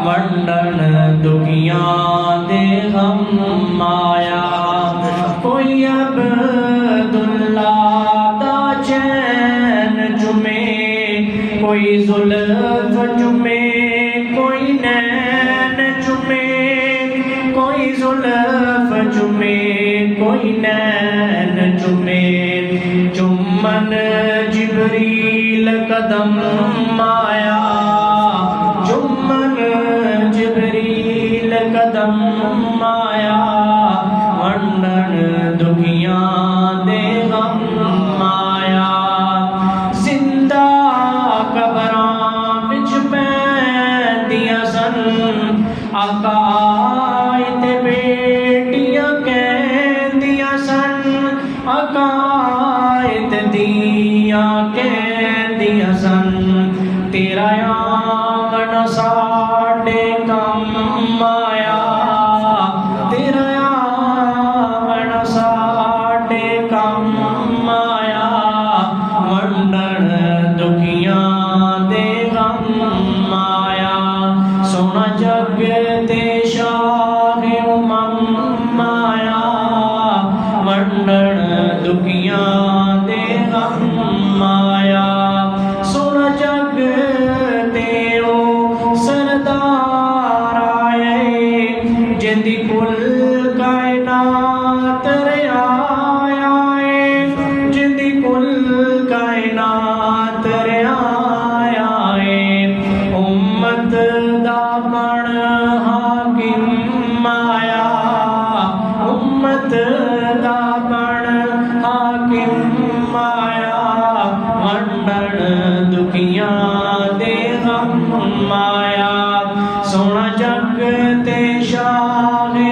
वंडन दुखियां दे गम माया। कोई अब्दुल्ला दा चैन चुमे, कोई जुल्फ चुमे, कोई नैन चुमे, कोई जुल्फ चुमे, कोई नैन चुमे। चुम्मन जिब्रील कदम माया, चुम्मन जिब्रील कदम माया। वंडन दुखियां दे गम माया। जिंदा कबरां विच पैंदियां सन, आकाए ते बेटियां कहंदियां सन, आकाए ते दियां कहंदियां सन। तेरा आंगन साडे कम आया, तेरा आंगन साडे कम आया। वंडन दुखियां दे गम माया। सोना जग ते शाहे उमम माया। वंडन दुखियां दे गम माया। सोना जग ते ओ सरदार आए, जिंदी कुल कायनात रियाया है, जिंदी कुल कायनात रियाया है। उम्मत दा बण हाकिम माया, उम्मत दा बण हाकिम माया। वंडन दुखियां दे गम माया। सोना जग ते शाहे